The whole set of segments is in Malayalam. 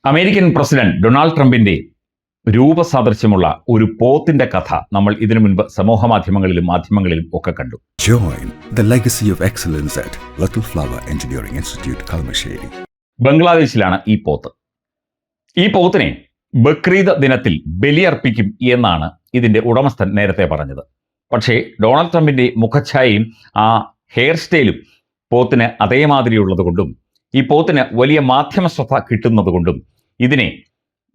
അമേരിക്കൻ പ്രസിഡന്റ് ഡൊണാൾഡ് ട്രംപിന്റെ രൂപസാദൃശ്യമുള്ള ഒരു പോത്തിന്റെ കഥ നമ്മൾ ഇതിനു മുൻപ് സമൂഹ മാധ്യമങ്ങളിലും ഒക്കെ കണ്ടു. Join the legacy of excellence at Little Flower Engineering Institute, Kalmasheri. ബംഗ്ലാദേശിലാണ് ഈ പോത്ത്. ഈ പോത്തിനെ ബക്രീദ് ദിനത്തിൽ ബലിയർപ്പിക്കും എന്നാണ് ഇതിന്റെ ഉടമസ്ഥൻ നേരത്തെ പറഞ്ഞത്. പക്ഷേ ഡൊണാൾഡ് ട്രംപിന്റെ മുഖഛായയും ആ ഹെയർ സ്റ്റൈലും പോത്തിന് അതേമാതിരിയുള്ളത് കൊണ്ടും ഈ പോത്തിന് വലിയ മാധ്യമ ശ്രദ്ധ കിട്ടുന്നത് കൊണ്ടും ഇതിനെ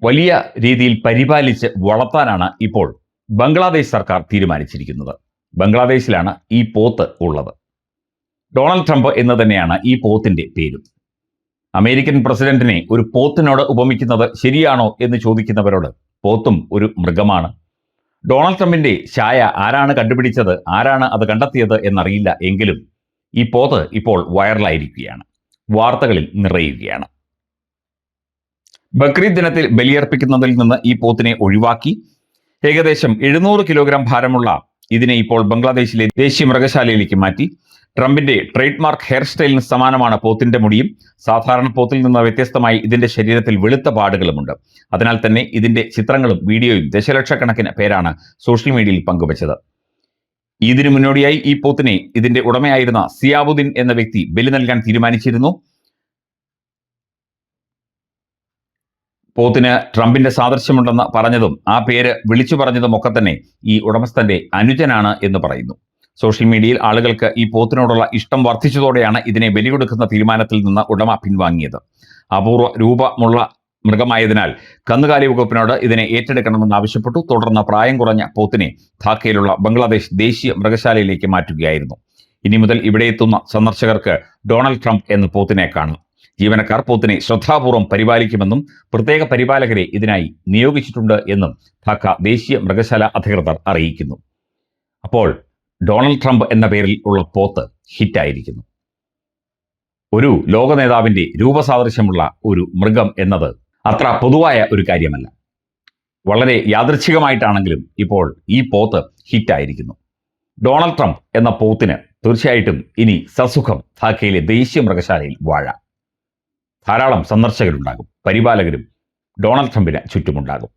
വലിയ രീതിയിൽ പരിപാലിച്ച് വളർത്താനാണ് ഇപ്പോൾ ബംഗ്ലാദേശ് സർക്കാർ തീരുമാനിച്ചിരിക്കുന്നത്. ബംഗ്ലാദേശിലാണ് ഈ പോത്ത് ഉള്ളത്. ഡൊണാൾഡ് ട്രംപ് എന്ന് തന്നെയാണ് ഈ പോത്തിന്റെ പേരും. അമേരിക്കൻ പ്രസിഡന്റിനെ ഒരു പോത്തിനോട് ഉപമിക്കുന്നത് ശരിയാണോ എന്ന് ചോദിക്കുന്നവരോട് പോത്തും ഒരു മൃഗമാണ്. ഡൊണാൾഡ് ട്രംപിന്റെ ഛായ ആരാണ് കണ്ടുപിടിച്ചത്, ആരാണ് അത് കണ്ടെത്തിയത് എന്നറിയില്ല. എങ്കിലും ഈ പോത്ത് ഇപ്പോൾ വൈറലായിരിക്കുകയാണ്, വാർത്തകളിൽ നിറയുകയാണ്. ബക്രീദ് ദിനത്തിൽ ബലിയർപ്പിക്കുന്നതിൽ നിന്ന് ഈ പോത്തിനെ ഒഴിവാക്കി ഏകദേശം 700 കിലോഗ്രാം ഭാരമുള്ള ഇതിനെ ഇപ്പോൾ ബംഗ്ലാദേശിലെ ദേശീയ മൃഗശാലയിലേക്ക് മാറ്റി. ട്രംപിന്റെ ട്രേഡ് മാർക്ക് ഹെയർ സ്റ്റൈലിന് സമാനമാണ് പോത്തിന്റെ മുടിയും. സാധാരണ പോത്തിൽ നിന്ന് വ്യത്യസ്തമായി ഇതിന്റെ ശരീരത്തിൽ വെളുത്ത പാടുകളുമുണ്ട്. അതിനാൽ തന്നെ ഇതിന്റെ ചിത്രങ്ങളും വീഡിയോയും ദശലക്ഷക്കണക്കിന് പേരാണ് സോഷ്യൽ മീഡിയയിൽ പങ്കുവച്ചത്. ഇതിനു മുന്നോടിയായി ഈ പോത്തിനെ ഇതിന്റെ ഉടമയായിരുന്ന സിയാബുദ്ദീൻ എന്ന വ്യക്തി ബലി നൽകാൻ തീരുമാനിച്ചിരുന്നു. പോത്തിന് ട്രംപിന്റെ സാദൃശ്യമുണ്ടെന്ന് പറഞ്ഞതും ആ പേര് വിളിച്ചു പറഞ്ഞതും ഒക്കെ തന്നെ ഈ ഉടമസ്ഥന്റെ അനുജനാണ് എന്ന് പറയുന്നു. സോഷ്യൽ മീഡിയയിൽ ആളുകൾക്ക് ഈ പോത്തിനോടുള്ള ഇഷ്ടം വർദ്ധിച്ചതോടെയാണ് ഇതിനെ ബലി കൊടുക്കുന്ന തീരുമാനത്തിൽ നിന്ന് ഉടമ പിൻവാങ്ങിയത്. അപൂർവ രൂപമുള്ള മൃഗമായതിനാൽ കന്നുകാലി വകുപ്പിനോട് ഇതിനെ ഏറ്റെടുക്കണമെന്ന് ആവശ്യപ്പെട്ടു. തുടർന്ന് പ്രായം കുറഞ്ഞ പോത്തിനെ ധാക്കയിലുള്ള ബംഗ്ലാദേശ് ദേശീയ മൃഗശാലയിലേക്ക് മാറ്റുകയായിരുന്നു. ഇനി മുതൽ ഇവിടെ എത്തുന്ന സന്ദർശകർക്ക് ഡൊണാൾഡ് ട്രംപ് എന്ന പോത്തിനെ കാണും. ജീവനക്കാർ പോത്തിനെ ശ്രദ്ധാപൂർവ്വം പരിപാലിക്കുമെന്നും പ്രത്യേക പരിപാലകരെ ഇതിനായി നിയോഗിച്ചിട്ടുണ്ട് എന്നും ധാക്ക ദേശീയ മൃഗശാല അധികൃതർ അറിയിക്കുന്നു. അപ്പോൾ ഡൊണാൾഡ് ട്രംപ് എന്ന പേരിൽ ഉള്ള പോത്ത് ഹിറ്റായിരിക്കുന്നു. ഒരു ലോക നേതാവിന്റെ രൂപസാദൃശ്യമുള്ള ഒരു മൃഗം എന്നത് അത്ര പൊതുവായ ഒരു കാര്യമല്ല. വളരെ യാദൃച്ഛികമായിട്ടാണെങ്കിലും ഇപ്പോൾ ഈ പോത്ത് ഹിറ്റായിരിക്കുന്നു. ഡൊണാൾഡ് ട്രംപ് എന്ന പോത്തിന് തീർച്ചയായിട്ടും ഇനി സസുഖം ധാക്കയിലെ ദേശീയ മൃഗശാലയിൽ വാഴാം. ധാരാളം സന്ദർശകരുണ്ടാകും, പരിപാലകരും ഡൊണാൾഡ് ട്രംപിന് ചുറ്റുമുണ്ടാകും.